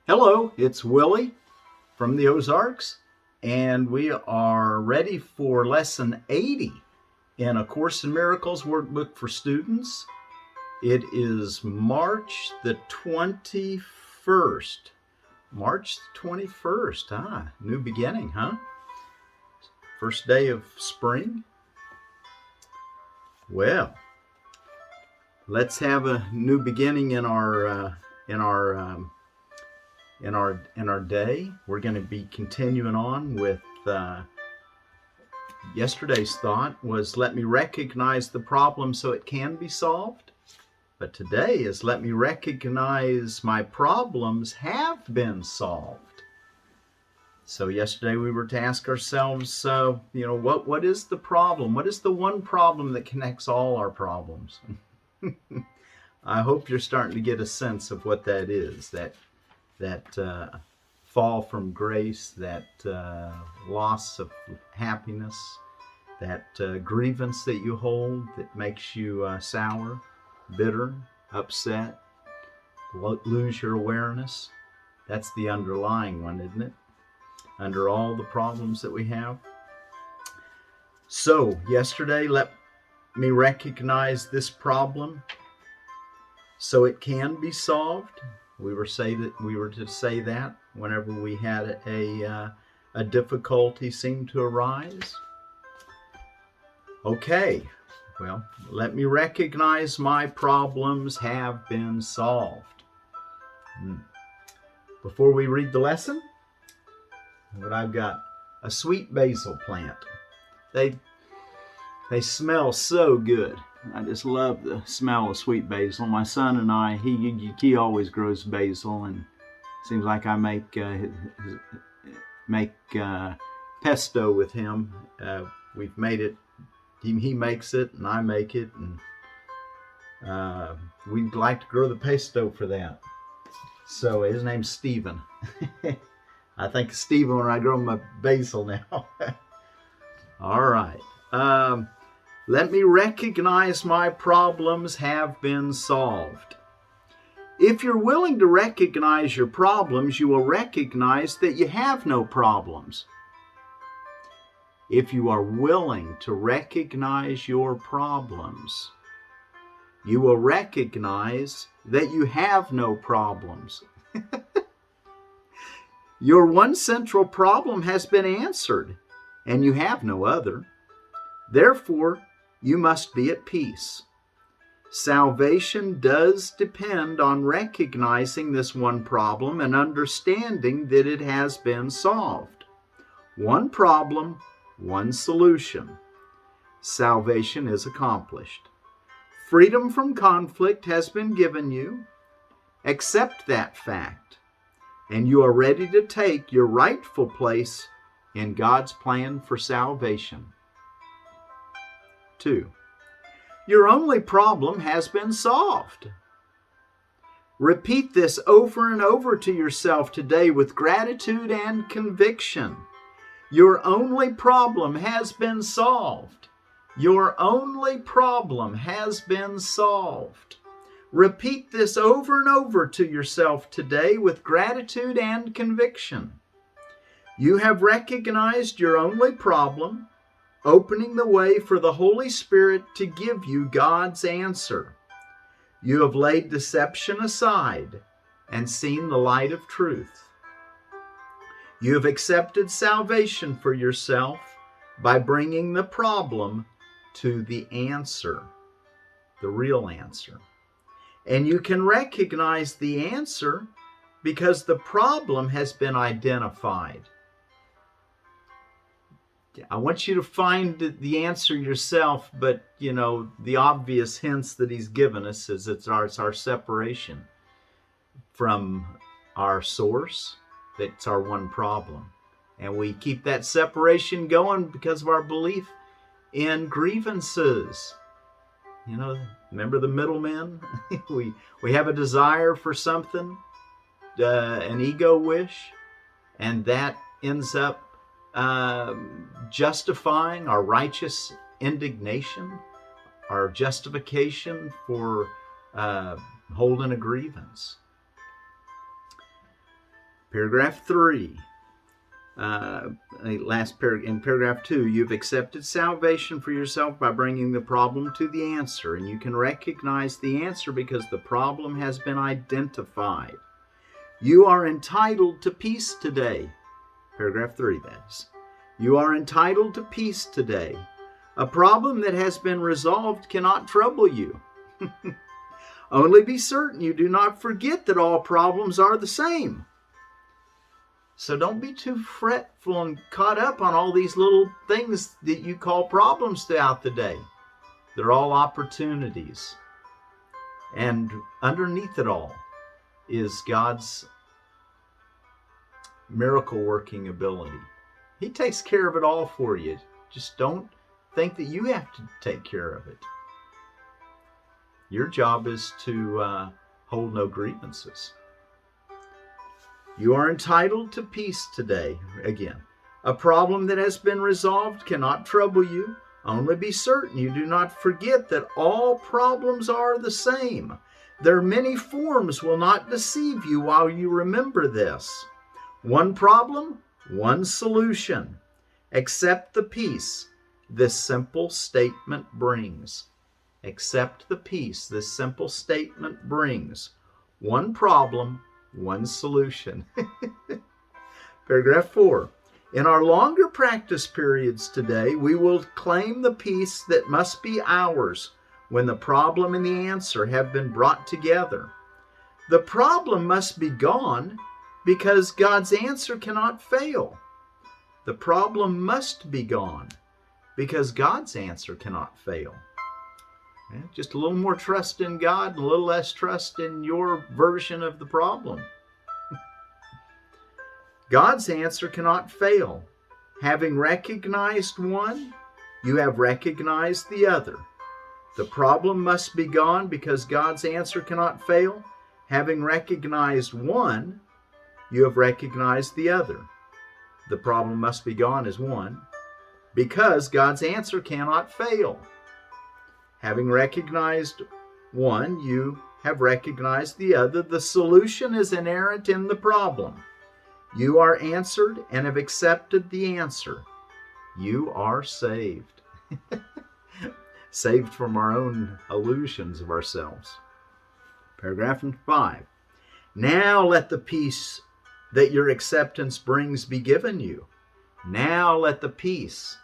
Hello, it's Willie from the Ozarks, and we are ready for lesson 80 in A Course in Miracles workbook for students. It is March the 21st. March the 21st, new beginning, huh? First day of spring. Well, let's have a new beginning in our day. We're going to be continuing on with yesterday's thought was let me recognize the problem so it can be solved. But today is let me recognize my problems have been solved. So yesterday we were to ask ourselves, what is the problem? What is the one problem that connects all our problems? I hope you're starting to get a sense of what that is, that fall from grace, that loss of happiness, that grievance that you hold that makes you sour, bitter, upset, lose your awareness. That's the underlying one, isn't it? Under all the problems that we have. So yesterday, let me recognize this problem so it can be solved. We were to say that whenever we had a difficulty seem to arise. Okay, well, let me recognize my problems have been solved. Before we read the lesson, what I've got, a sweet basil plant. They smell so good. I just love the smell of sweet basil. My son and I, he always grows basil, and it seems like I make pesto with him. We've made it. He makes it, and I make it, and we'd like to grow the pesto for that. So his name's Stephen. I think Stephen when I grow my basil now. All right. Let me recognize my problems have been solved. If you're willing to recognize your problems, you will recognize that you have no problems. If you are willing to recognize your problems, you will recognize that you have no problems. Your one central problem has been answered, and you have no other. Therefore, you must be at peace. Salvation does depend on recognizing this one problem and understanding that it has been solved. One problem, one solution. Salvation is accomplished. Freedom from conflict has been given you. Accept that fact, and you are ready to take your rightful place in God's plan for salvation. 2. Your only problem has been solved. Repeat this over and over to yourself today with gratitude and conviction. Your only problem has been solved. Your only problem has been solved. Repeat this over and over to yourself today with gratitude and conviction. You have recognized your only problem, opening the way for the Holy Spirit to give you God's answer. You have laid deception aside and seen the light of truth. You have accepted salvation for yourself by bringing the problem to the answer, the real answer. And you can recognize the answer because the problem has been identified. I want you to find the answer yourself, but the obvious hints that he's given us is it's our separation from our source. That's our one problem. And we keep that separation going because of our belief in grievances. Remember the middlemen? we have a desire for something, an ego wish, and that ends up justifying our righteous indignation, our justification for holding a grievance. Paragraph 3. In paragraph 2, you've accepted salvation for yourself by bringing the problem to the answer, and you can recognize the answer because the problem has been identified. You are entitled to peace today. Paragraph 3, that is. You are entitled to peace today. A problem that has been resolved cannot trouble you. Only be certain you do not forget that all problems are the same. So don't be too fretful and caught up on all these little things that you call problems throughout the day. They're all opportunities. And underneath it all is God's miracle working ability. He takes care of it all for you. Just don't think that you have to take care of it. Your job is to hold no grievances. You are entitled to peace today. Again, a problem that has been resolved cannot trouble you. Only be certain you do not forget that all problems are the same. Their many forms will not deceive you while you remember this. One problem, one solution. Accept the peace this simple statement brings. Accept the peace this simple statement brings. One problem, one solution. Paragraph 4. In our longer practice periods today, we will claim the peace that must be ours when the problem and the answer have been brought together. The problem must be gone because God's answer cannot fail. The problem must be gone because God's answer cannot fail. Just a little more trust in God and a little less trust in your version of the problem. God's answer cannot fail. Having recognized one, you have recognized the other. The problem must be gone because God's answer cannot fail. Having recognized one, you have recognized the other. The problem must be gone as one because God's answer cannot fail. Having recognized one, you have recognized the other. The solution is inherent in the problem. You are answered and have accepted the answer. You are saved. Saved from our own illusions of ourselves. Paragraph 5. Now let the peace that your acceptance brings be given you. Now let the peace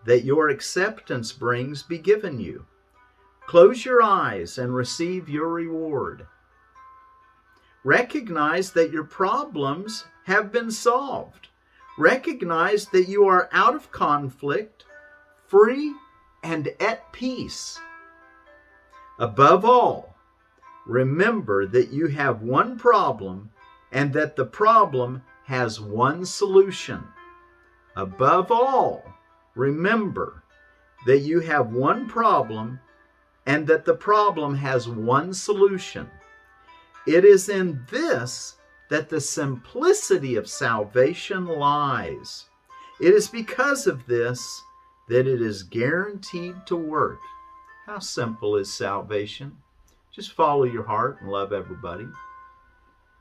that your acceptance brings be given you. Close your eyes and receive your reward. Recognize that your problems have been solved. Recognize that you are out of conflict, free, and at peace. Above all, remember that you have one problem and that the problem has one solution. Above all, remember that you have one problem and that the problem has one solution. It is in this that the simplicity of salvation lies. It is because of this that it is guaranteed to work. How simple is salvation? Just follow your heart and love everybody.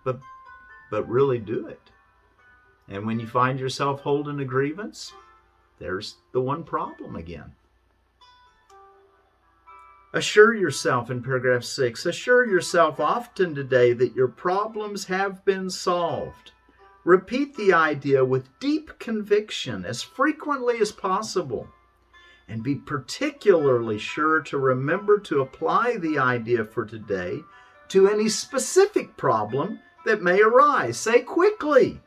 But really do it. And when you find yourself holding a grievance, there's the one problem again. Assure yourself, in paragraph 6, assure yourself often today that your problems have been solved. Repeat the idea with deep conviction as frequently as possible. And be particularly sure to remember to apply the idea for today to any specific problem that may arise. Say quickly,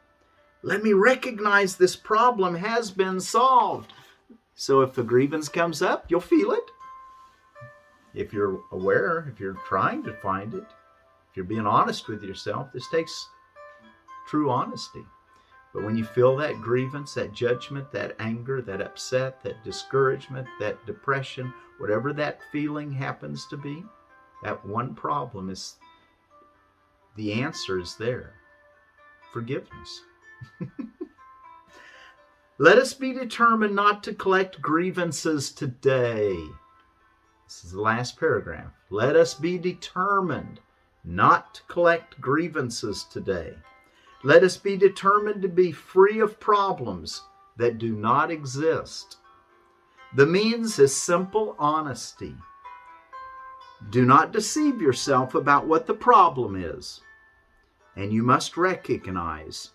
let me recognize this problem has been solved. So if a grievance comes up, you'll feel it. If you're aware, if you're trying to find it, if you're being honest with yourself, this takes true honesty. But when you feel that grievance, that judgment, that anger, that upset, that discouragement, that depression, whatever that feeling happens to be, that one problem is, the answer is there. Forgiveness. Let us be determined not to collect grievances today. This is the last paragraph. Let us be determined not to collect grievances today. Let us be determined to be free of problems that do not exist. The means is simple honesty. Do not deceive yourself about what the problem is. And you must recognize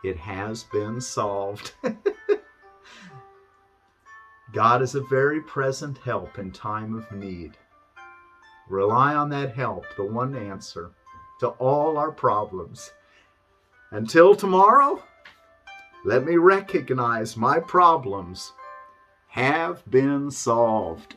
it has been solved. God is a very present help in time of need. Rely on that help, the one answer to all our problems. Until tomorrow, let me recognize my problems have been solved.